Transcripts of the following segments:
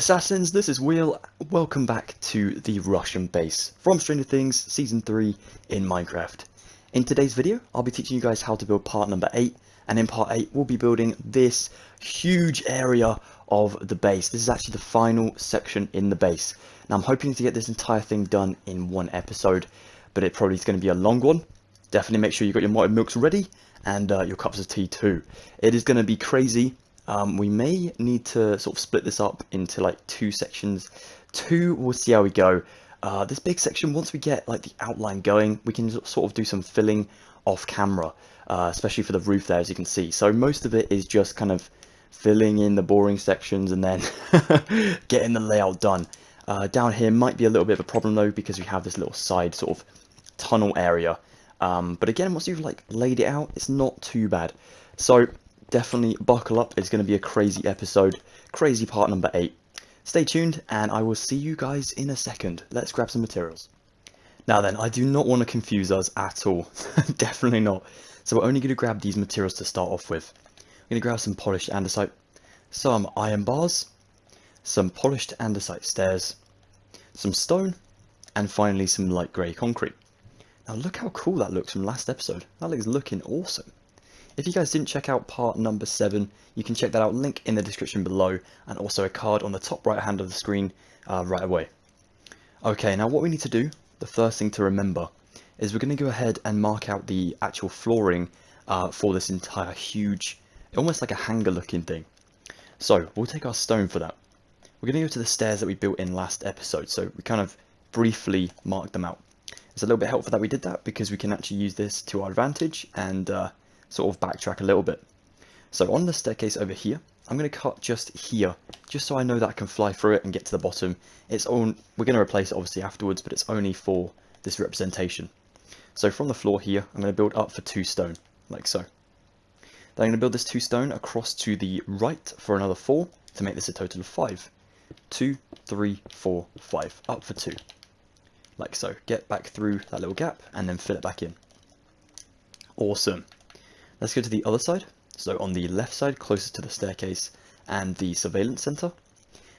Assassins, this is Wheel. Welcome back to the Russian base from Stranger Things Season 3 in Minecraft. In today's video, I'll be teaching you guys how to build part number 8, and in part 8 we'll be building this huge area of the base. This is actually the final section in the base. Now I'm hoping to get this entire thing done in one episode, but it probably is going to be a long one. Definitely make sure you got your malted milks ready and your cups of tea too. It is going to be crazy. We may need to sort of split this up into like two sections. We'll see how we go. This big section, once we get like the outline going, we can sort of do some filling off camera, especially for the roof there, as you can see. So most of it is just kind of filling in the boring sections and then getting the layout done. Down here might be a little bit of a problem though, because we have this little side sort of tunnel area. But again, once you've like laid it out, it's not too bad. So definitely buckle up. It's going to be a crazy episode, crazy part number 8. Stay tuned and I will see you guys in a second. Let's grab some materials. Now then, I do not want to confuse us at all. Definitely not. So we're only going to grab these materials to start off with. We're going to grab some polished andesite, some iron bars, some polished andesite stairs, some stone, and finally some light grey concrete. Now look how cool that looks from last episode. That looks looking awesome. If you guys didn't check out part number 7, you can check that out, link in the description below, and also a card on the top right hand of the screen right away. Okay, now what we need to do, the first thing to remember, is we're going to go ahead and mark out the actual flooring for this entire huge, almost like a hangar looking thing. So we'll take our stone for that. We're going to go to the stairs that we built in last episode, so we kind of briefly marked them out. It's a little bit helpful that we did that, because we can actually use this to our advantage and sort of backtrack a little bit. So on the staircase over here, I'm going to cut just here, just so I know that I can fly through it and get to the bottom. We're going to replace it obviously afterwards, but it's only for this representation. So from the floor here, I'm going to build up for 2 stone, like so. Then I'm going to build this 2 stone across to the right for another 4, to make this a total of 5. 2, 3, 4, 5, up for 2. Like so. Get back through that little gap, and then fill it back in. Awesome. Let's go to the other side. So on the left side, closest to the staircase and the surveillance center.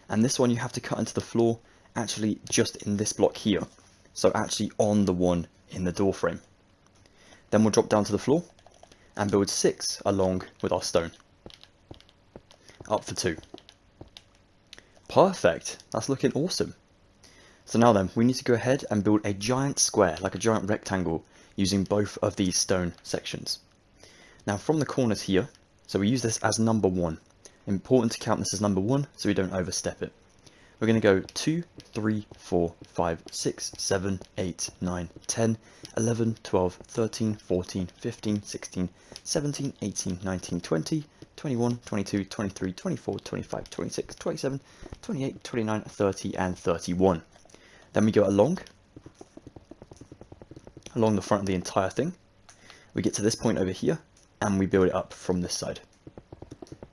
And this one you have to cut into the floor, actually just in this block here. So actually on the one in the door frame. Then we'll drop down to the floor and build 6 along with our stone. Up for 2. Perfect. That's looking awesome. So now then, we need to go ahead and build a giant square, like a giant rectangle, using both of these stone sections. Now from the corners here, so we use this as number 1. Important to count this as number 1 so we don't overstep it. We're going to go 2, 3, 4, 5, 6, 7, 8, 9, 10, 11, 12, 13, 14, 15, 16, 17, 18, 19, 20, 21, 22, 23, 24, 25, 26, 27, 28, 29, 30 and 31. Then we go along the front of the entire thing. We get to this point over here, and we build it up from this side.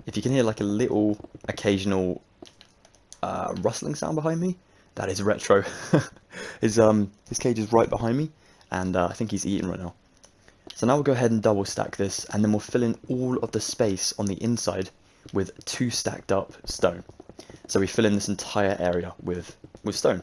If you can hear like a little occasional rustling sound behind me, that is retro. His cage is right behind me, and I think he's eating right now. So now we'll go ahead and double stack this, and then we'll fill in all of the space on the inside with 2 stacked up stone. So we fill in this entire area with stone.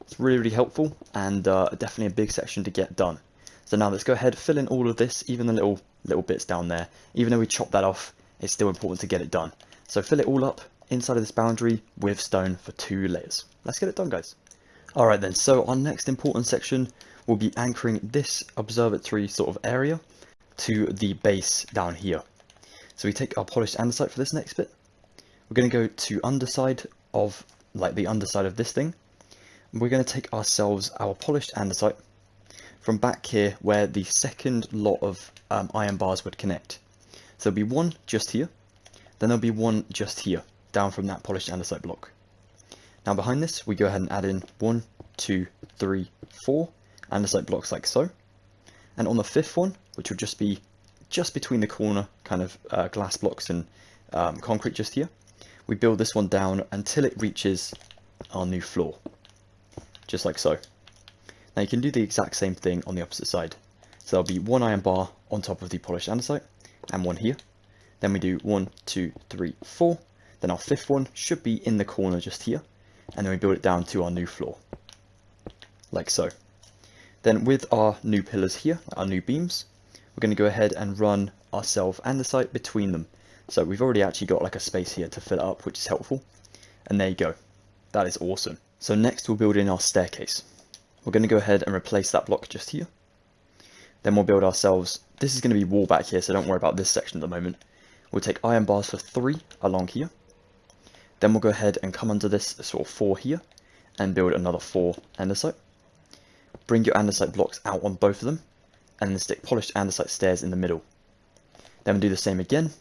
It's really, really helpful, and definitely a big section to get done. So now let's go ahead, fill in all of this, even the little bits down there. Even though we chopped that off, it's still important to get it done. So fill it all up inside of this boundary with stone for 2 layers. Let's get it done, guys. Alright then, so our next important section will be anchoring this observatory sort of area to the base down here. So we take our polished andesite for this next bit. We're going to go to underside of, like the underside of this thing. We're going to take ourselves our polished andesite from back here where the second lot of iron bars would connect. So there'll be one just here, then there'll be one just here, down from that polished andesite block. Now behind this, we go ahead and add in 1, 2, 3, 4 andesite blocks like so. And on the 5th one, which will just be just between the corner kind of glass blocks and concrete just here, we build this one down until it reaches our new floor. Just like so. Now you can do the exact same thing on the opposite side. So there'll be 1 iron bar on top of the polished andesite, and 1 here. Then we do 1, 2, 3, 4. Then our fifth one should be in the corner just here, and then we build it down to our new floor, like so. Then with our new pillars here, our new beams, we're going to go ahead and run ourselves andesite between them. So we've already actually got like a space here to fill it up, which is helpful. And there you go. That is awesome. So next we'll build in our staircase. We're going to go ahead and replace that block just here. Then we'll build ourselves, this is going to be wall back here, so don't worry about this section at the moment. We'll take iron bars for 3 along here. Then we'll go ahead and come under this sort of 4 here and build another 4 andesite. Bring your andesite blocks out on both of them, and then stick polished andesite stairs in the middle. Then we'll do the same again,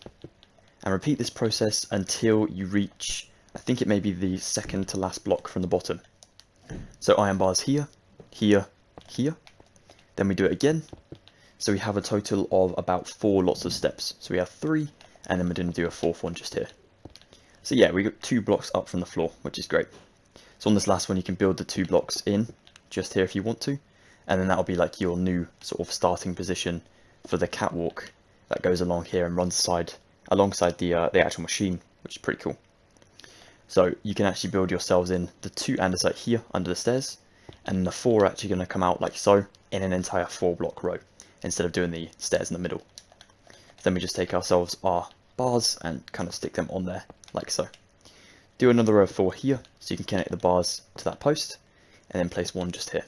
and repeat this process until you reach, I think it may be the second to last block from the bottom. So iron bars here, here, here. Then we do it again. So we have a total of about 4 lots of steps. So we have 3, and then we're going to do a 4th one just here. So yeah, we got 2 blocks up from the floor, which is great. So on this last one, you can build the 2 blocks in just here if you want to, and then that'll be like your new sort of starting position for the catwalk that goes along here and runs alongside the actual machine, which is pretty cool. So you can actually build yourselves in the 2 andesite here under the stairs, and the 4 are actually going to come out like so in an entire 4-block row instead of doing the stairs in the middle. Then we just take ourselves our bars and kind of stick them on there like so. Do another row of 4 here so you can connect the bars to that post, and then place 1 just here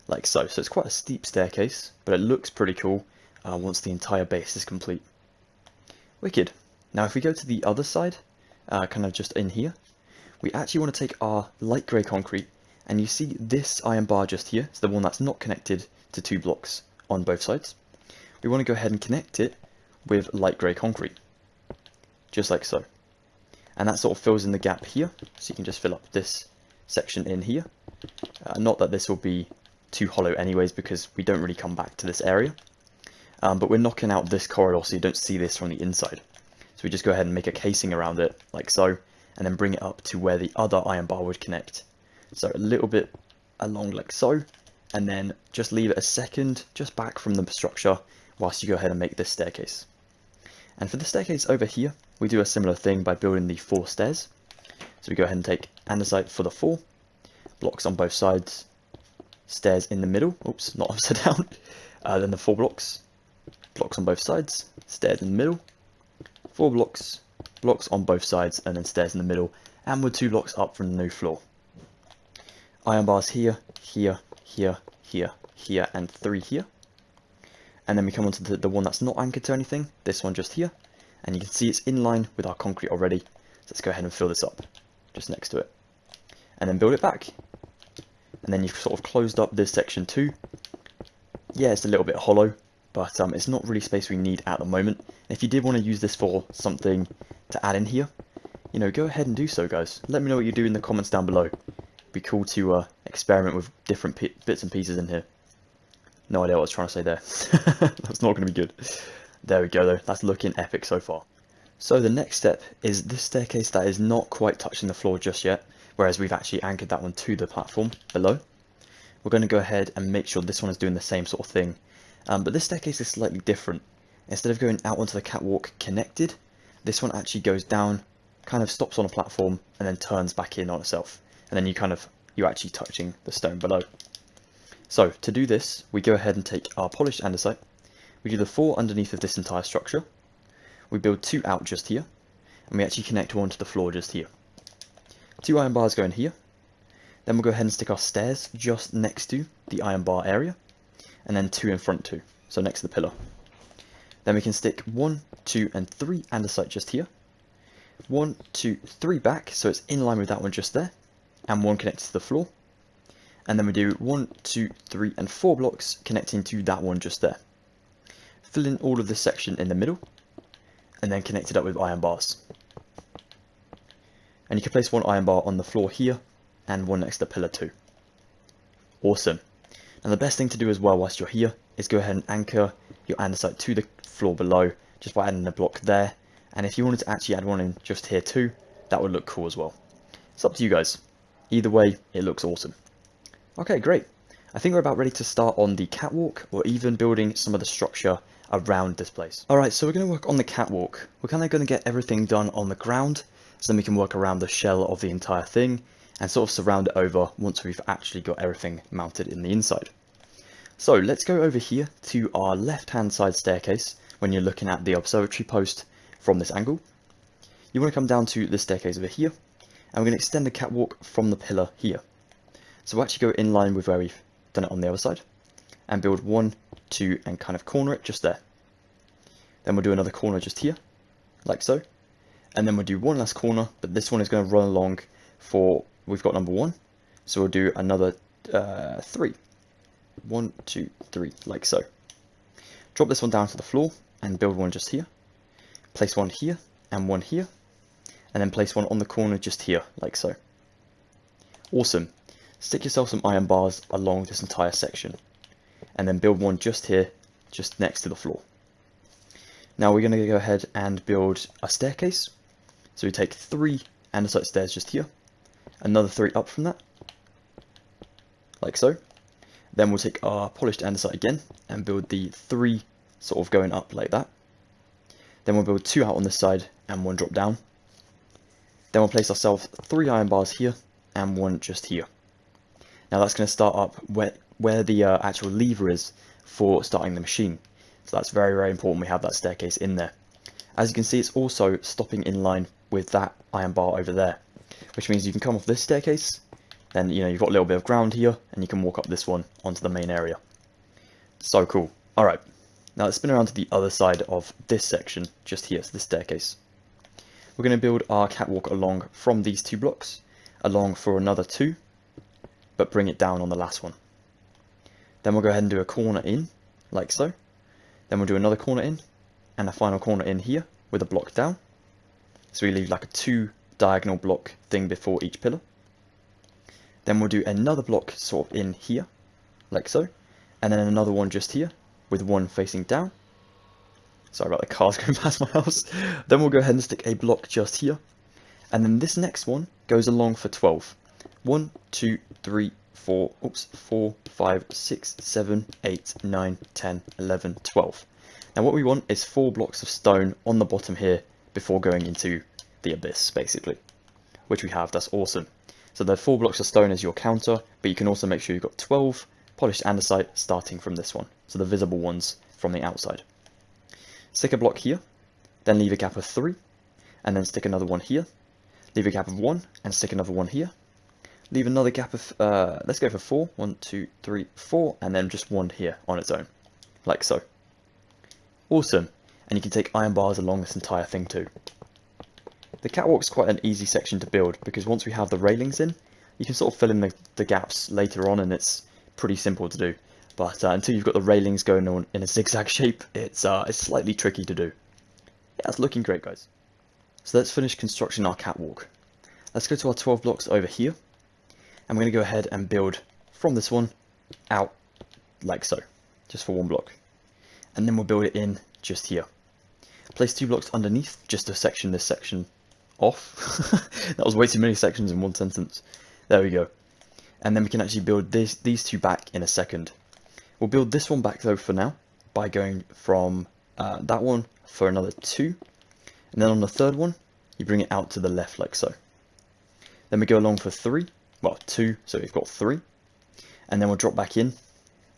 like so. So it's quite a steep staircase, but it looks pretty cool once the entire base is complete. Wicked. Now if we go to the other side, kind of just in here, we actually want to take our light grey concrete, and you see this iron bar just here, it's the one that's not connected to 2 blocks on both sides. We want to go ahead and connect it with light grey concrete, just like so. And that sort of fills in the gap here, so you can just fill up this section in here. Not that this will be too hollow anyways, because we don't really come back to this area. But we're knocking out this corridor so you don't see this from the inside. So we just go ahead and make a casing around it, like so, and then bring it up to where the other iron bar would connect. So a little bit along like so, and then just leave it a second just back from the structure whilst you go ahead and make this staircase. And for the staircase over here, we do a similar thing by building the 4 stairs. So we go ahead and take andesite for the 4, blocks on both sides, stairs in the middle, oops, not upside down, then the 4 blocks on both sides, stairs in the middle, 4 blocks on both sides, and then stairs in the middle, and we're 2 blocks up from the new floor. Iron bars here, here, here, here, here, and 3 here. And then we come onto the one that's not anchored to anything, this one just here, and you can see it's in line with our concrete already. So let's go ahead and fill this up just next to it, and then build it back. And then you've sort of closed up this section too. Yeah, it's a little bit hollow, but it's not really space we need at the moment. And if you did want to use this for something to add in here, you know, go ahead and do so, guys. Let me know what you do in the comments down below. It'd be cool to experiment with different bits and pieces in here. No idea what I was trying to say there. That's not going to be good. There we go though, that's looking epic so far. So the next step is this staircase that is not quite touching the floor just yet, whereas we've actually anchored that one to the platform below. We're going to go ahead and make sure this one is doing the same sort of thing. But this staircase is slightly different. Instead of going out onto the catwalk connected, this one actually goes down, kind of stops on a platform, and then turns back in on itself. And then you're actually touching the stone below. So to do this, we go ahead and take our polished andesite, we do the 4 underneath of this entire structure, we build 2 out just here, and we actually connect 1 to the floor just here. 2 iron bars go in here, then we'll go ahead and stick our stairs just next to the iron bar area, and then 2 in front too, so next to the pillar. Then we can stick 1, 2, and 3 andesite just here, 1, 2, 3 back, so it's in line with that one just there, and 1 connected to the floor. And then we do 1, 2, 3, and 4 blocks connecting to that one just there. Fill in all of this section in the middle, and then connect it up with iron bars. And you can place 1 iron bar on the floor here, and 1 next to the pillar too. Awesome. Now the best thing to do as well whilst you're here is go ahead and anchor your andesite to the floor below, just by adding a block there. And if you wanted to actually add one in just here too, that would look cool as well. It's up to you guys. Either way, it looks awesome. Okay, great. I think we're about ready to start on the catwalk, or even building some of the structure around this place. Alright, so we're going to work on the catwalk. We're kind of going to get everything done on the ground, so then we can work around the shell of the entire thing and sort of surround it over once we've actually got everything mounted in the inside. So let's go over here to our left hand side staircase when you're looking at the observatory post from this angle. You want to come down to this staircase over here, and we're going to extend the catwalk from the pillar here. So we'll actually go in line with where we've done it on the other side, and build 1, 2, and kind of corner it just there. Then we'll do another corner just here, like so. And then we'll do one last corner, but this one is going to run along for, we've got number 1, so we'll do another 3. 1, 2, 3, like so. Drop this one down to the floor, and build one just here. Place one here, and one here. And then place one on the corner just here, like so. Awesome. Stick yourself some iron bars along this entire section. And then build one just here, just next to the floor. Now we're going to go ahead and build a staircase. So we take 3 andesite stairs just here, another 3 up from that, like so. Then we'll take our polished andesite again and build the 3 sort of going up like that. Then we'll build 2 out on this side and 1 drop down. Then we'll place ourselves 3 iron bars here and 1 just here. Now that's going to start up where the actual lever is for starting the machine. So that's very, very important we have that staircase in there. As you can see, it's also stopping in line with that iron bar over there, which means you can come off this staircase, then you've got a little bit of ground here, and you can walk up this one onto the main area. So cool. Alright, now let's spin around to the other side of this section, just here, so this staircase. We're going to build our catwalk along from these 2 blocks, along for another 2, but bring it down on the last one. Then we'll go ahead and do a corner in, like so. Then we'll do another corner in, and a final corner in here, with a block down. So we leave like a 2 diagonal block thing before each pillar. Then we'll do another block sort of in here, like so. And then another one just here, with 1 facing down. Sorry about the cars going past my house. Then we'll go ahead and stick a block just here. And then this next one goes along for 12. 1, 2, 3, 4, 5, 6, 7, 8, 9, 10, 11, 12. Now what we want is 4 blocks of stone on the bottom here before going into the abyss, basically. Which we have, that's awesome. So the 4 blocks of stone is your counter, but you can also make sure you've got 12 polished andesite starting from this one. So the visible ones from the outside. Stick a block here, then leave a gap of 3, and then stick another one here. Leave a gap of 1, and stick another one here. Leave another gap of, let's go for 4. 1, 2, 3, 4, and then just 1 here on its own, like so. Awesome, and you can take iron bars along this entire thing too. The catwalk's quite an easy section to build, because once we have the railings in, you can sort of fill in the gaps later on, and it's pretty simple to do. But until you've got the railings going on in a zigzag shape, it's slightly tricky to do. Yeah, it's looking great, guys. So let's finish constructing our catwalk. Let's go to our 12 blocks over here, and we're going to go ahead and build from this one out like so, just for 1 block. And then we'll build it in just here. Place 2 blocks underneath, just to section this section off. That was way too many sections in one sentence. There we go. And then we can actually build these 2 back in a second. We'll build this one back though for now, by going from that one for another 2. And then on the 3rd one, you bring it out to the left like so. Then we go along for 3, well 2, so we've got 3. And then we'll drop back in.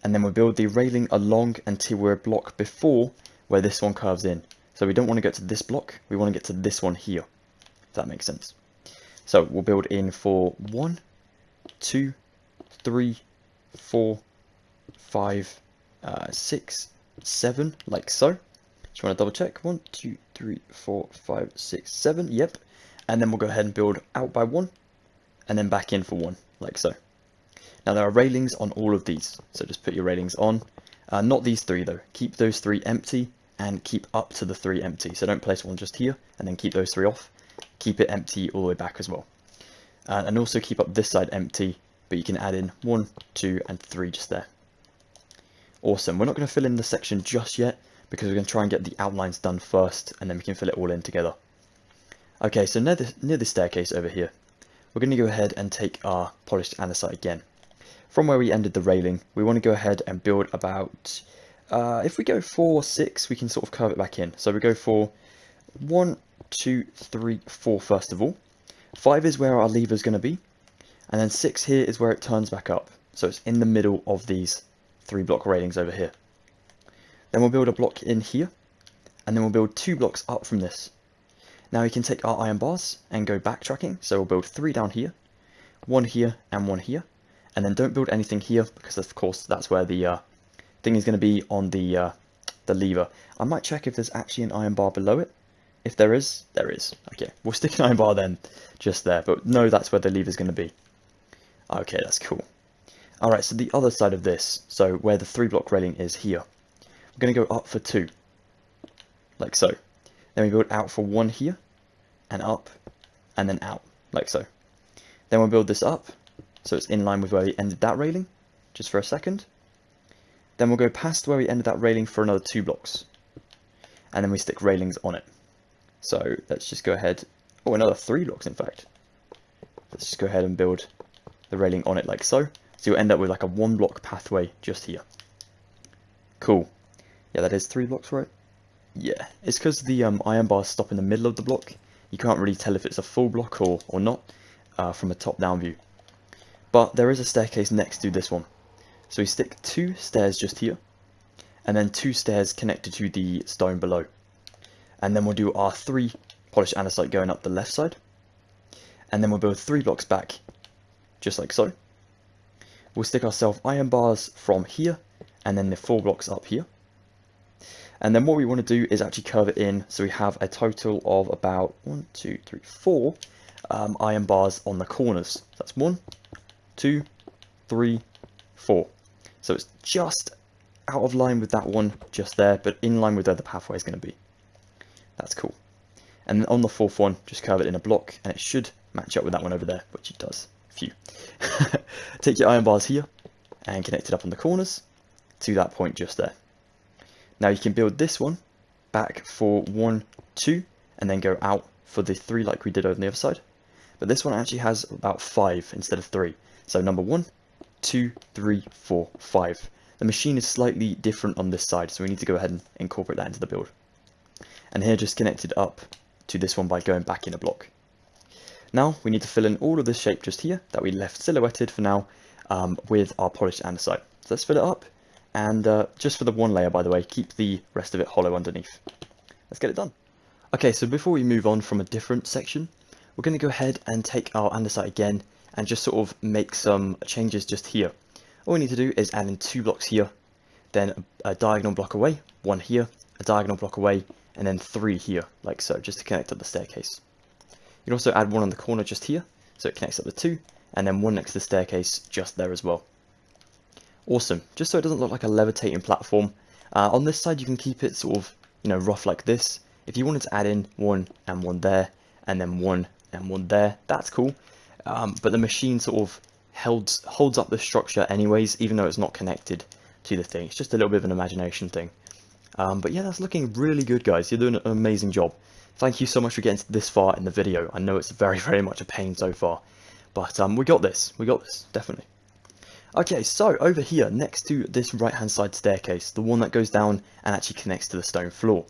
And then we'll build the railing along until we're a block before where this one curves in. So we don't want to get to this block, we want to get to this one here, if that makes sense. So we'll build in for 1, 2, 3, 4, 5, 6, 7, like so. Just want to double check. 1, 2, 3, 4, 5, 6, 7, yep. And then we'll go ahead and build out by 1, and then back in for 1, like so. Now there are railings on all of these, so just put your railings on. Not these 3 though, keep those 3 empty, and keep up to the 3 empty. So don't place one just here, and then keep those 3 off. Keep it empty all the way back as well. And also keep up this side empty, but you can add in 1, 2, and 3 just there. Awesome, we're not going to fill in the section just yet, because we're going to try and get the outlines done first, and then we can fill it all in together. Okay, so near the staircase over here, we're going to go ahead and take our polished andesite again. From where we ended the railing, we want to go ahead and build about, if we go 4, 6, we can sort of curve it back in. So we go for 1, 2, 3, 4 first of all. 5 is where our lever is going to be, and then 6 here is where it turns back up. So it's in the middle of these 3 block railings over here. Then we'll build a block in here, and then we'll build 2 blocks up from this. Now we can take our iron bars and go backtracking, so we'll build 3 down here, 1 here, and 1 here, and then don't build anything here, because of course that's where the thing is going to be on the lever. I might check if there's actually an iron bar below it. If there is, there is. Okay, we'll stick an iron bar then, just there, but no, that's where the lever is going to be. Okay, that's cool. Alright, so the other side of this, so where the 3 block railing is here, we're going to go up for 2, like so. Then we build out for 1 here, and up, and then out, like so. Then we'll build this up, so it's in line with where we ended that railing, just for a second. Then we'll go past where we ended that railing for another 2 blocks. And then we stick railings on it. So let's just go ahead, oh, another 3 blocks in fact. Let's just go ahead and build the railing on it like so. So you'll end up with like a 1 block pathway just here. Cool. Yeah, that is 3 blocks, right? Yeah, it's because the iron bars stop in the middle of the block. You can't really tell if it's a full block or not from a top-down view. But there is a staircase next to this one. So we stick 2 stairs just here, and then 2 stairs connected to the stone below. And then we'll do our 3 polished andesite going up the left side. And then we'll build 3 blocks back, just like so. We'll stick ourselves iron bars from here, and then the 4 blocks up here. And then what we want to do is actually curve it in, so we have a total of about 1, 2, 3, 4 iron bars on the corners. So that's 1, 2, 3, 4. So it's just out of line with that one just there, but in line with where the pathway is going to be. That's cool. And then on the 4th one, just curve it in a block, and it should match up with that one over there, which it does. Phew. Take your iron bars here, and connect it up on the corners to that point just there. Now you can build this one back for 1, 2, and then go out for the 3 like we did over on the other side. But this one actually has about 5 instead of 3. So number 1, 2, 3, 4, 5. The machine is slightly different on this side, so we need to go ahead and incorporate that into the build. And here just connected up to this one by going back in a block. Now we need to fill in all of this shape just here that we left silhouetted for now with our polished andesite. So let's fill it up. And just for the one layer, by the way, keep the rest of it hollow underneath. Let's get it done. Okay, so before we move on from a different section, we're going to go ahead and take our andesite again and just sort of make some changes just here. All we need to do is add in 2 blocks here, then a diagonal block away, 1 here, a diagonal block away, and then 3 here, like so, just to connect up the staircase. You can also add 1 on the corner just here, so it connects up the 2, and then 1 next to the staircase just there as well. Awesome, just so it doesn't look like a levitating platform. On this side you can keep it sort of, rough like this. If you wanted to add in 1 and 1 there, and then 1 and 1 there, that's cool. But the machine sort of holds up the structure anyways, even though it's not connected to the thing. It's just a little bit of an imagination thing. But yeah, that's looking really good, guys. You're doing an amazing job. Thank you so much for getting this far in the video. I know it's very, very much a pain so far. But we got this, definitely. Okay, so over here, next to this right-hand side staircase, the one that goes down and actually connects to the stone floor.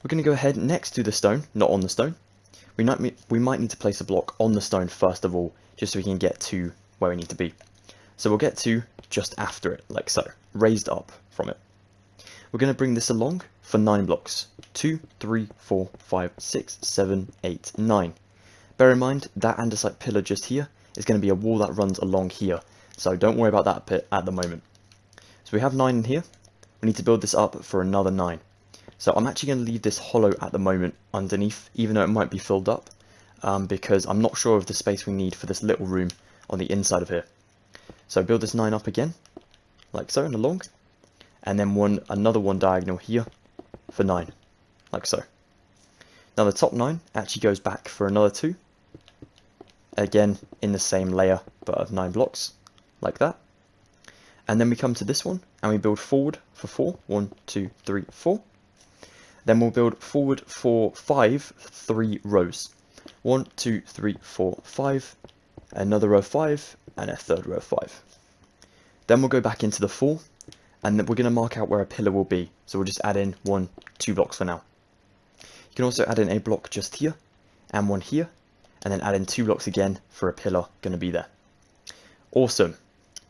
We're going to go ahead next to the stone, not on the stone. We might need to place a block on the stone first of all, just so we can get to where we need to be. So we'll get to just after it, like so, raised up from it. We're going to bring this along for 9 blocks. 2, 3, 4, 5, 6, 7, 8, 9. Bear in mind, that andesite pillar just here is going to be a wall that runs along here. So don't worry about that bit at the moment. So we have 9 in here. We need to build this up for another 9. So I'm actually going to leave this hollow at the moment underneath, even though it might be filled up, because I'm not sure of the space we need for this little room on the inside of here. So build this 9 up again, like so, and along. And then another one diagonal here for 9, like so. Now the top 9 actually goes back for another 2. Again, in the same layer, but of 9 blocks. Like that. And then we come to this one and we build forward for 4. 1, 2, 3, 4. Then we'll build forward for 5, 3 rows. 1, 2, 3, 4, 5. Another row 5 and a third row 5. Then we'll go back into the 4 and then we're going to mark out where a pillar will be. So we'll just add in 1, 2 blocks for now. You can also add in a block just here, and one here, and then add in 2 blocks again for a pillar going to be there. Awesome.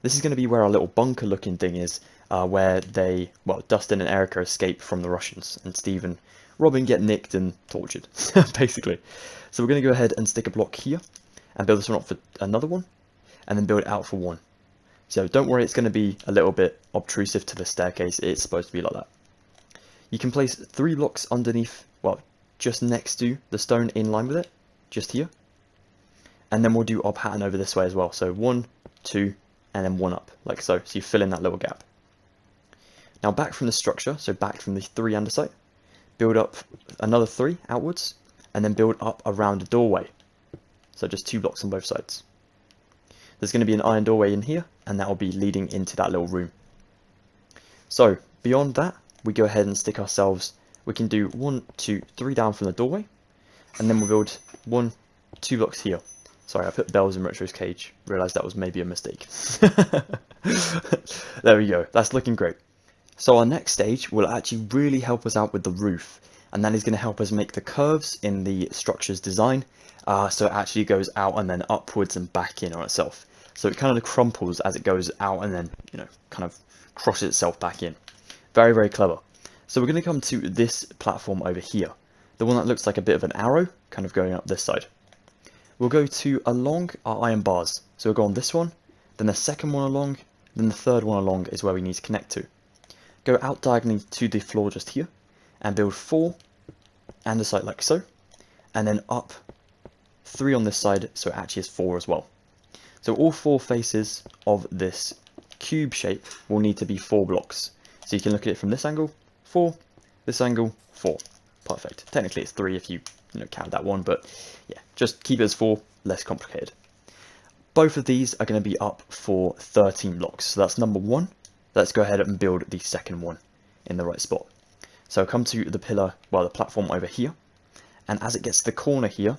This is going to be where our little bunker looking thing is, where Dustin and Erica escape from the Russians, and Steve and Robin get nicked and tortured, basically. So we're going to go ahead and stick a block here, and build this one up for another one, and then build it out for one. So don't worry, it's going to be a little bit obtrusive to the staircase. It's supposed to be like that. You can place 3 blocks underneath, well, just next to the stone in line with it, just here. And then we'll do our pattern over this way as well. So 1, 2, and then 1 up, like so. So you fill in that little gap. Now back from the structure, so back from the 3 andesite, build up another 3 outwards, and then build up around the doorway. So just 2 blocks on both sides. There's going to be an iron doorway in here, and that will be leading into that little room. So beyond that, we go ahead and stick ourselves, we can do 1, 2, 3 down from the doorway, and then we'll build 1, 2 blocks here. Sorry, I put bells in Retro's cage, realised that was maybe a mistake. There we go, that's looking great. So our next stage will actually really help us out with the roof, and that is going to help us make the curves in the structure's design, so it actually goes out and then upwards and back in on itself. So it kind of crumples as it goes out and then, you know, kind of crosses itself back in. Very, very clever. So we're going to come to this platform over here, the one that looks like a bit of an arrow, kind of going up this side. We'll go to along our iron bars. So we'll go on this one, then the second one along, then the third one along is where we need to connect to. Go out diagonally to the floor just here, and build 4 andesite like so, and then up 3 on this side, so it actually is 4 as well. So all 4 faces of this cube shape will need to be 4 blocks. So you can look at it from this angle, 4, this angle, 4. Perfect. Technically it's 3 if you count that one, but yeah, just keep it as 4, less complicated. Both of these are going to be up for 13 blocks. So that's number 1. Let's go ahead and build the second one in the right spot. So come to the pillar, well, the platform over here, and as it gets to the corner here,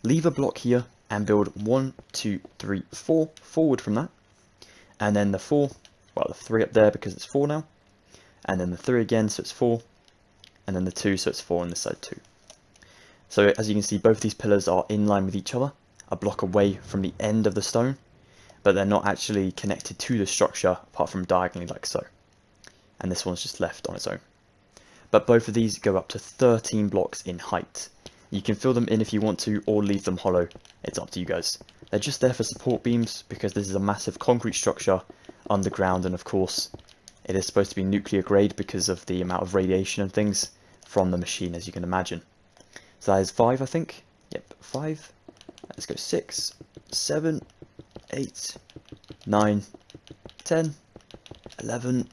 leave a block here and build 1, 2, 3, 4 forward from that, and then the 4, well, the 3 up there because it's 4 now, and then the 3 again, so it's 4, and then the 2, so it's 4 on this side too. So as you can see, both these pillars are in line with each other, a block away from the end of the stone, but they're not actually connected to the structure apart from diagonally like so. And this one's just left on its own. But both of these go up to 13 blocks in height. You can fill them in if you want to, or leave them hollow. It's up to you guys. They're just there for support beams because this is a massive concrete structure underground, and of course it is supposed to be nuclear grade because of the amount of radiation and things from the machine, as you can imagine. So that is 5, I think. Yep, 5. Let's go 6, 7, 8, 9, 10, 11,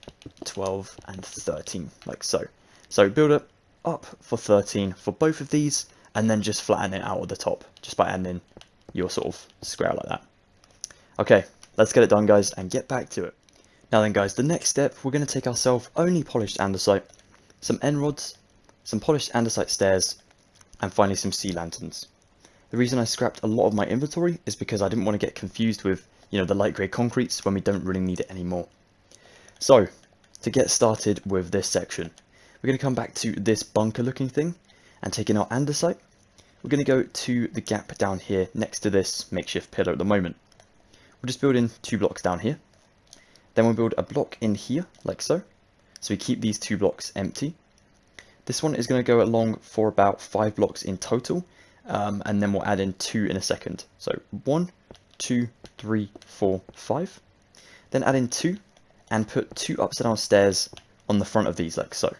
12, and 13, like so. So build it up for 13 for both of these, and then just flatten it out at the top, just by adding in your sort of square like that. Okay, let's get it done, guys, and get back to it. Now then, guys, the next step, we're going to take ourselves only polished andesite, some end rods, some polished andesite stairs, and finally some sea lanterns. The reason I scrapped a lot of my inventory is because I didn't want to get confused with, the light grey concretes when we don't really need it anymore. So, to get started with this section, we're going to come back to this bunker looking thing, and taking our andesite, we're going to go to the gap down here next to this makeshift pillar at the moment. We'll just build in 2 blocks down here. Then we'll build a block in here, like so. So we keep these 2 blocks empty. This one is going to go along for about 5 blocks in total, and then we'll add in 2 in a second. So 1, 2, 3, 4, 5. Then add in 2, and put 2 upside down stairs on the front of these, like so.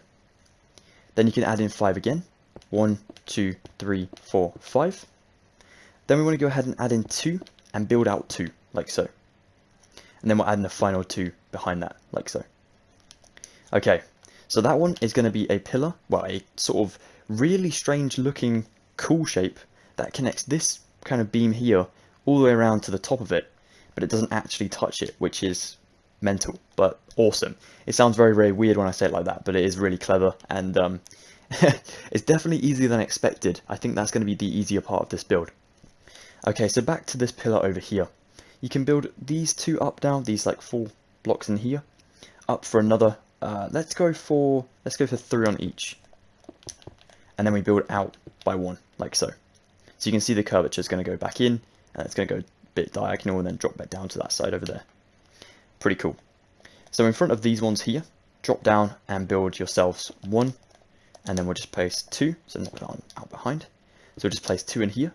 Then you can add in 5 again. 1, 2, 3, 4, 5. Then we want to go ahead and add in 2 and build out 2, like so. And then we'll add in the final 2 behind that, like so. Okay, so that one is going to be a pillar, well, a sort of really strange looking cool shape that connects this kind of beam here all the way around to the top of it, but it doesn't actually touch it, which is mental, but awesome. It sounds very, very weird when I say it like that, but it is really clever, and it's definitely easier than expected. I think that's going to be the easier part of this build. Okay, so back to this pillar over here. You can build these 2 up now, these like 4 blocks in here, up for another, let's go for 3 on each. and then we build out by 1, like so. So you can see the curvature is going to go back in, and it's going to go a bit diagonal and then drop back down to that side over there. Pretty cool. So in front of these ones here, drop down and build yourselves 1, and then we'll just place 2, so knock that one out behind. So we'll just place 2 in here,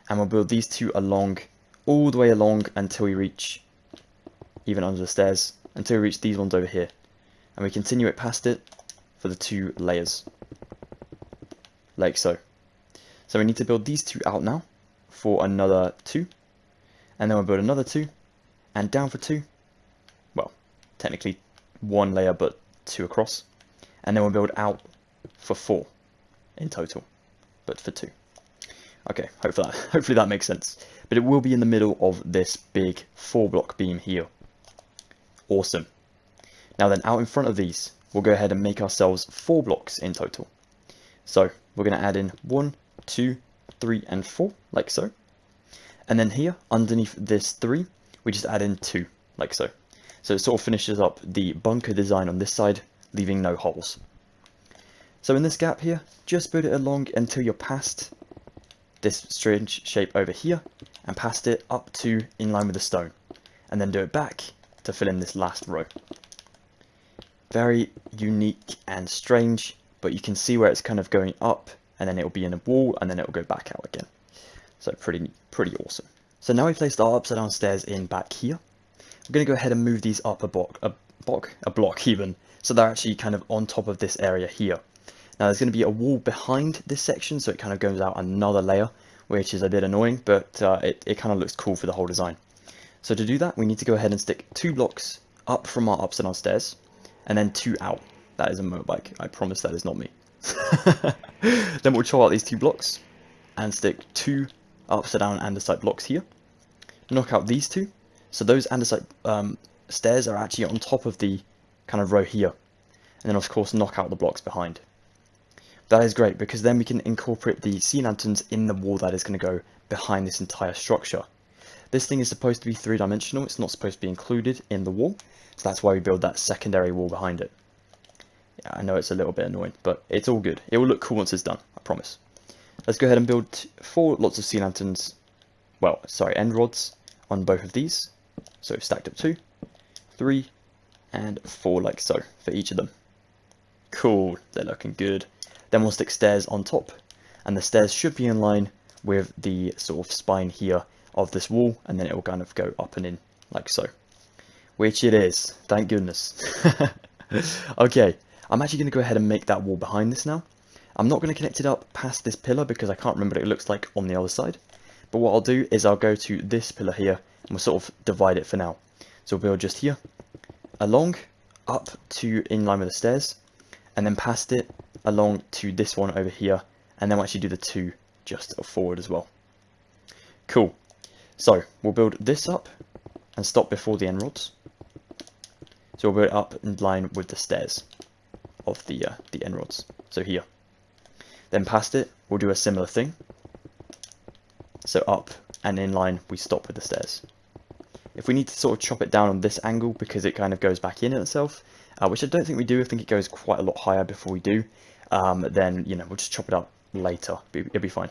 and we'll build these 2 along, all the way along until we reach, even under the stairs, until we reach these ones over here. And we continue it past it for the 2 layers, like so. So we need to build these 2 out now for another 2, and then we'll build another 2, and down for 2, well, technically 1 layer but 2 across, and then we'll build out for 4 in total, but for 2. Okay, hopefully that makes sense. But it will be in the middle of this big 4-block beam here. Awesome. Now then, out in front of these, we'll go ahead and make ourselves 4 blocks in total. So we're going to add in 1, 2, 3, and 4, like so. And then here, underneath this 3, we just add in 2, like so. So it sort of finishes up the bunker design on this side, leaving no holes. So in this gap here, just build it along until you're past this strange shape over here, and past it up to in line with the stone. And then do it back to fill in this last row. Very unique and strange, but you can see where it's kind of going up, and then it'll be in a wall, and then it'll go back out again. So pretty awesome. So now we've placed our upside down stairs in back here. We're going to go ahead and move these up a block even, so they're actually kind of on top of this area here. Now there's going to be a wall behind this section, so it kind of goes out another layer, which is a bit annoying, but it kind of looks cool for the whole design. So to do that, we need to go ahead and stick 2 blocks up from our upside down stairs, and then 2 out. That is a motorbike. I promise that is not me. Then we'll chop out these 2 blocks, and stick 2 upside down andesite blocks here. Knock out these 2. So those andesite stairs are actually on top of the kind of row here. And then of course knock out the blocks behind. That is great, because then we can incorporate the sea lanterns in the wall that is going to go behind this entire structure. This thing is supposed to be 3-dimensional, it's not supposed to be included in the wall, so that's why we build that secondary wall behind it. Yeah, I know it's a little bit annoying, but it's all good. It will look cool once it's done, I promise. Let's go ahead and build 4 lots of sea lanterns, well, sorry, end rods on both of these. So stacked up 2, 3, and 4 like so for each of them. Cool, they're looking good. Then we'll stick stairs on top, and the stairs should be in line with the sort of spine here of this wall, and then it will kind of go up and in like so. Which it is, thank goodness. Okay, I'm actually going to go ahead and make that wall behind this now. I'm not going to connect it up past this pillar because I can't remember what it looks like on the other side. But what I'll do is I'll go to this pillar here, and we'll sort of divide it for now. So we'll build just here, along, up to in line with the stairs, and then past it, along to this one over here, and then we'll actually do the 2 just forward as well. Cool. So we'll build this up and stop before the end rods. So we'll build it up in line with the stairs of the end rods. So here. Then past it, we'll do a similar thing. So up and in line, we stop with the stairs. If we need to sort of chop it down on this angle because it kind of goes back in itself, which I don't think we do, I think it goes quite a lot higher before we do, then, you know, we'll just chop it up later, it'll be fine.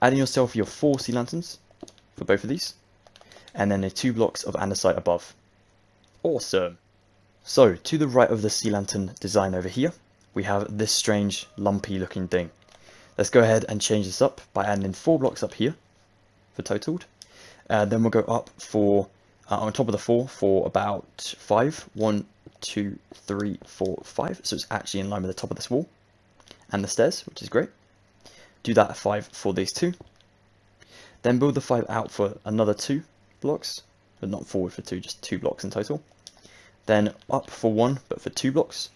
Adding yourself your 4 sea lanterns for both of these, and then the 2 blocks of andesite above. Awesome. So, to the right of the sea lantern design over here, we have this strange, lumpy looking thing. Let's go ahead and change this up by adding in 4 blocks up here for totaled. Then we'll go up for, on top of the 4, for about 5. 1, 2, 3, 4, 5. So it's actually in line with the top of this wall and the stairs, which is great. Do that at 5 for these 2. Then build the 5 out for another 2 blocks, but not forward for 2, just 2 blocks in total. Then up for 1, but for 2 blocks.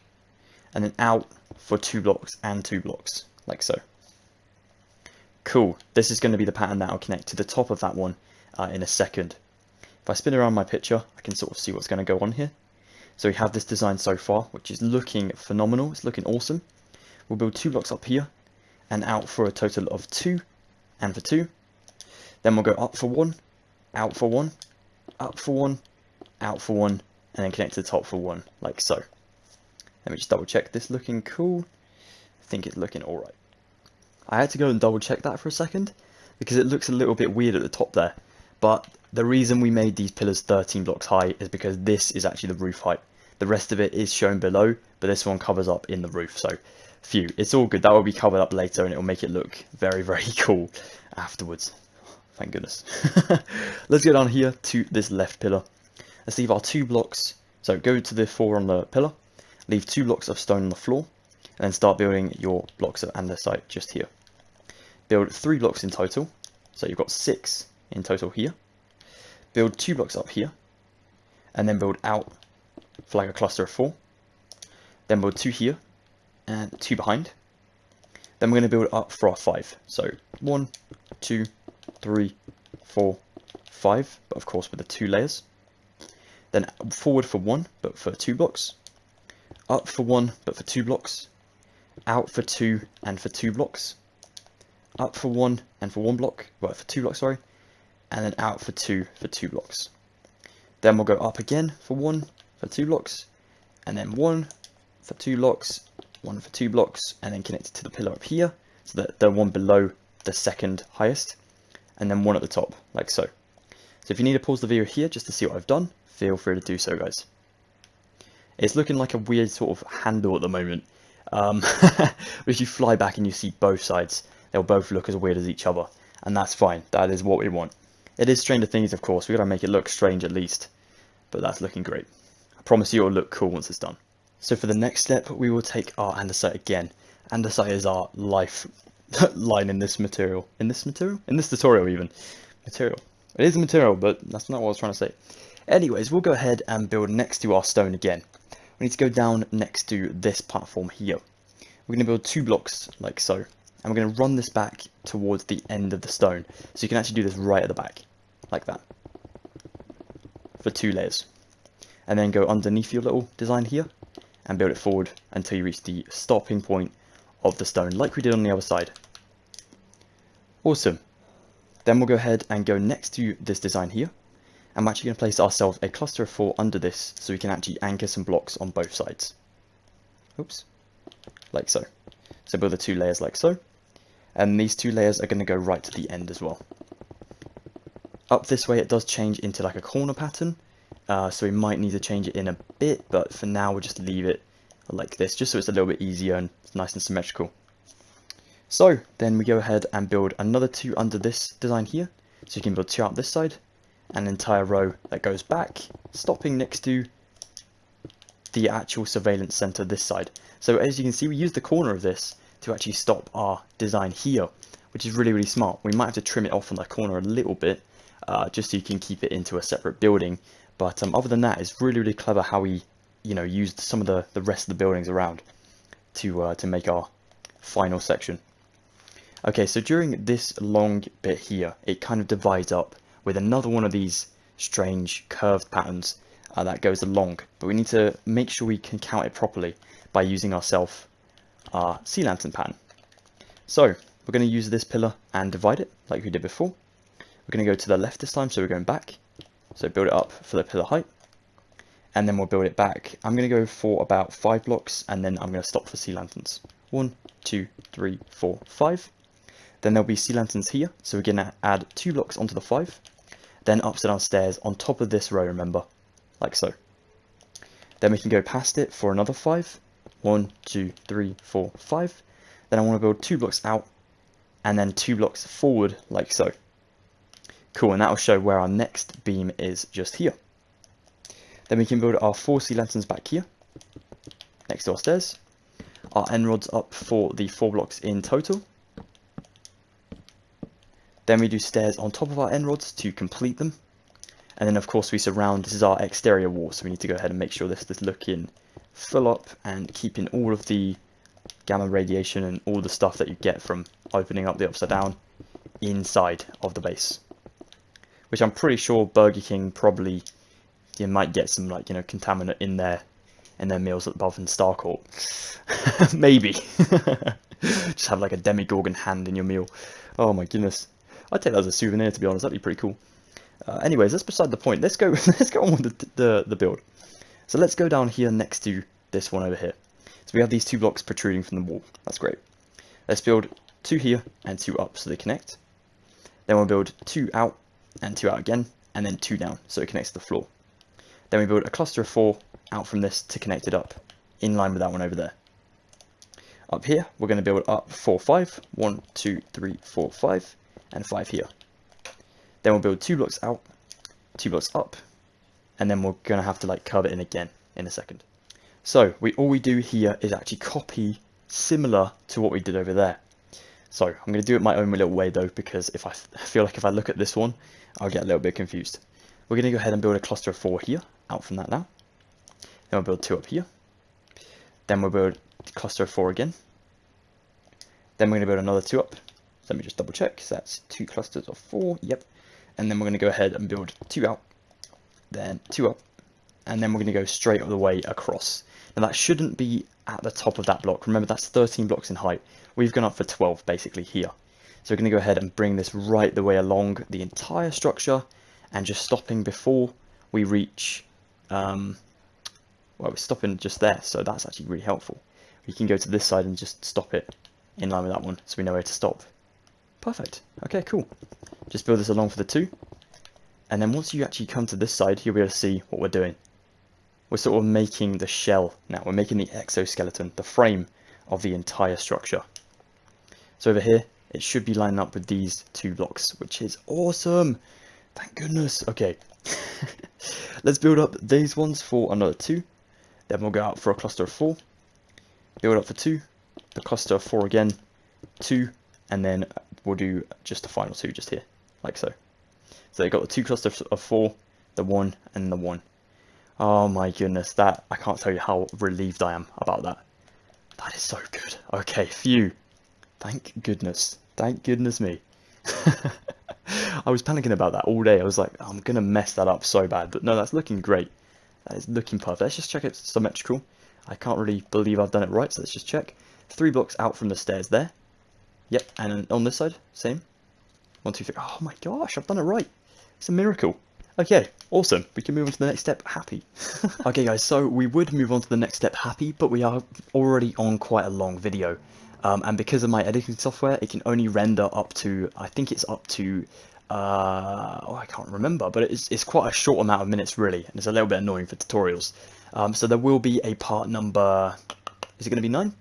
And then out for 2 blocks and 2 blocks, like so. Cool. This is going to be the pattern that I'll connect to the top of that one in a second. If I spin around my picture, I can sort of see what's going to go on here. So we have this design so far, which is looking phenomenal. It's looking awesome. We'll build 2 blocks up here and out for a total of 2 and for 2. Then we'll go up for 1, out for 1, up for 1, out for 1, and then connect to the top for 1, like so. Let me just double check this looking cool. I think it's looking alright. I had to go and double check that for a second, because it looks a little bit weird at the top there. But the reason we made these pillars 13 blocks high is because this is actually the roof height. The rest of it is shown below, but this one covers up in the roof. So, phew, it's all good. That will be covered up later, and it will make it look very, very cool afterwards. Thank goodness. Let's go down here to this left pillar. Let's leave our 2 blocks. So go to the 4 on the pillar, leave 2 blocks of stone on the floor, and then start building your blocks of andesite just here. Build 3 blocks in total, so you've got 6 in total here. Build 2 blocks up here, and then build out for like a cluster of 4. Then build 2 here, and 2 behind. Then we're going to build up for our 5. So 1, 2, 3, 4, 5, but of course with the 2 layers. Then forward for 1, but for 2 blocks. Up for 1, but for 2 blocks. Out for 2 and for 2 blocks. Up for 1 and for 1 block, well, for 2 blocks, sorry. And then out for 2 blocks. Then we'll go up again for 1 for 2 blocks. And then 1 for 2 blocks, 1 for 2 blocks, and then connect it to the pillar up here, so that the one below the second highest, and then 1 at the top, like so. So if you need to pause the video here just to see what I've done, feel free to do so, guys. It's looking like a weird sort of handle at the moment. But if you fly back and you see both sides, they'll both look as weird as each other, and that's fine. That is what we want. It is Stranger Things, of course. We've got to make it look strange at least, but that's looking great. I promise you it'll look cool once it's done. So for the next step, we will take our andesite again. Andesite is our lifeline in this material. In this tutorial even. Material. It is a material, but that's not what I was trying to say. Anyways, we'll go ahead and build next to our stone again. We need to go down next to this platform here. We're going to build 2 blocks like so. And we're going to run this back towards the end of the stone. So you can actually do this right at the back. Like that. For 2 layers. And then go underneath your little design here. And build it forward until you reach the stopping point of the stone, like we did on the other side. Awesome. Then we'll go ahead and go next to this design here. And we're actually going to place ourselves a cluster of 4 under this, so we can actually anchor some blocks on both sides. Oops. Like so. So build the 2 layers like so. And these 2 layers are going to go right to the end as well. Up this way it does change into like a corner pattern. So we might need to change it in a bit, but for now we'll just leave it like this, just so it's a little bit easier and it's nice and symmetrical. So then we go ahead and build another 2 under this design here. So you can build 2 out this side, and an entire row that goes back, stopping next to the actual surveillance center this side. So as you can see, we use the corner of this to actually stop our design here, which is really, really smart. We might have to trim it off on the corner a little bit, just so you can keep it into a separate building. But other than that, it's really, really clever how we, used some of the rest of the buildings around to make our final section. Okay, so during this long bit here, it kind of divides up with another one of these strange curved patterns that goes along. But we need to make sure we can count it properly by using our sea lantern pattern. So we're going to use this pillar and divide it like we did before. We're going to go to the left this time, so we're going back. So build it up for the pillar height, and then we'll build it back. I'm going to go for about 5 blocks, and then I'm going to stop for sea lanterns. 1, 2, 3, 4, 5. Then there'll be sea lanterns here, so we're going to add 2 blocks onto the 5. Then upside down stairs on top of this row, remember, like so. Then we can go past it for another 5. 1, 2, 3, 4, 5. Then I want to build 2 blocks out, and then 2 blocks forward, like so. Cool, and that will show where our next beam is just here. Then we can build our 4 sea lanterns back here, next to our stairs. Our end rods up for the 4 blocks in total. Then we do stairs on top of our end rods to complete them. And then of course we surround, this is our exterior wall, so we need to go ahead and make sure this is looking full up and keeping all of the gamma radiation and all the stuff that you get from opening up the upside down inside of the base. Which I'm pretty sure Burger King probably, you might get some contaminant in their meals above in Starcourt. Maybe. Just have like a Demogorgon hand in your meal. Oh my goodness. I'd take that as a souvenir, to be honest. That'd be pretty cool. Anyways, that's beside the point. Let's go on with the build. So let's go down here next to this one over here. So we have these 2 blocks protruding from the wall. That's great. Let's build 2 here and 2 up so they connect. Then we'll build 2 out and 2 out again, and then 2 down so it connects to the floor. Then we build a cluster of 4 out from this to connect it up, in line with that one over there. Up here, we're going to build up 4, 5, 1, 2, 3, 4, 5, and 5 here. Then we'll build 2 blocks out, 2 blocks up, and then we're going to have to like curve it in again in a second. So all we do here is actually copy similar to what we did over there. So I'm going to do it my own little way though, because I feel like if I look at this one, I'll get a little bit confused. We're going to go ahead and build a cluster of 4 here, out from that now. Then we'll build 2 up here. Then we'll build a cluster of 4 again. Then we're going to build another 2 up. So let me just double check. So that's 2 clusters of 4, yep. And then we're going to go ahead and build 2 out, then 2 up, and then we're going to go straight all the way across. Now that shouldn't be at the top of that block. Remember, that's 13 blocks in height. We've gone up for 12 basically here. So we're going to go ahead and bring this right the way along the entire structure, and just stopping before we reach, well, we're stopping just there, so that's actually really helpful. We can go to this side and just stop it in line with that one, so we know where to stop. Perfect. Okay, cool. Just build this along for the 2. And then once you actually come to this side, you'll be able to see what we're doing. We're sort of making the shell now. We're making the exoskeleton, the frame of the entire structure. So over here, it should be lining up with these 2 blocks, which is awesome. Thank goodness. Okay. Let's build up these ones for another 2. Then we'll go out for a cluster of 4. Build up for 2. The cluster of 4 again. 2. And then we'll do just the final 2 just here, like so. So they've got the 2 clusters of 4, the 1, and the 1. Oh my goodness, that, I can't tell you how relieved I am about that. That is so good. Okay, phew. Thank goodness. Thank goodness me. I was panicking about that all day. I was like, I'm going to mess that up so bad. But no, that's looking great. That is looking perfect. Let's just check it's symmetrical. I can't really believe I've done it right, so let's just check. 3 blocks out from the stairs there. Yep, and on this side, same. 1, 2, 3. Oh my gosh, I've done it right. It's a miracle. Okay, awesome. We can move on to the next step, happy. Okay guys, so we would move on to the next step, happy, but we are already on quite a long video. And because of my editing software, it can only render up to, I think it's up to, I can't remember, but it's quite a short amount of minutes really, and it's a little bit annoying for tutorials. So there will be a part number, is it going to be 9?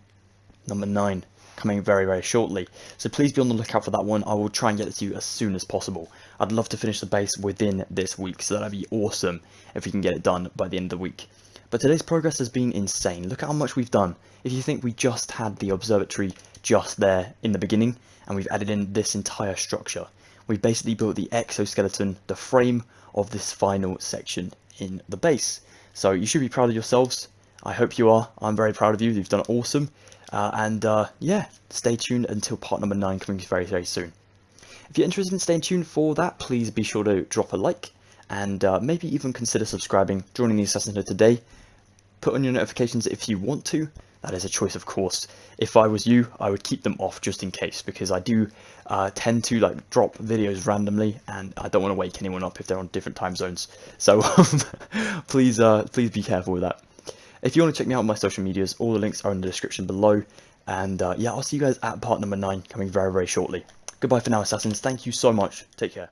Number 9. Coming very, very shortly. So please be on the lookout for that one. I will try and get it to you as soon as possible. I'd love to finish the base within this week, so that'd be awesome if we can get it done by the end of the week. But today's progress has been insane. Look at how much we've done. If you think we just had the observatory just there in the beginning, and we've added in this entire structure, we've basically built the exoskeleton, the frame of this final section in the base. So you should be proud of yourselves. I hope you are. I'm very proud of you. You've done awesome. Yeah, stay tuned until part number 9 coming very, very soon. If you're interested in staying tuned for that, please be sure to drop a like and maybe even consider subscribing, joining the Assassin Hood today. Put on your notifications if you want to. That is a choice, of course. If I was you, I would keep them off just in case, because I do tend to like drop videos randomly, and I don't want to wake anyone up if they're on different time zones. So please be careful with that. If you want to check me out on my social medias, all the links are in the description below. And yeah, I'll see you guys at part number 9 coming very, very shortly. Goodbye for now, Assassins. Thank you so much. Take care.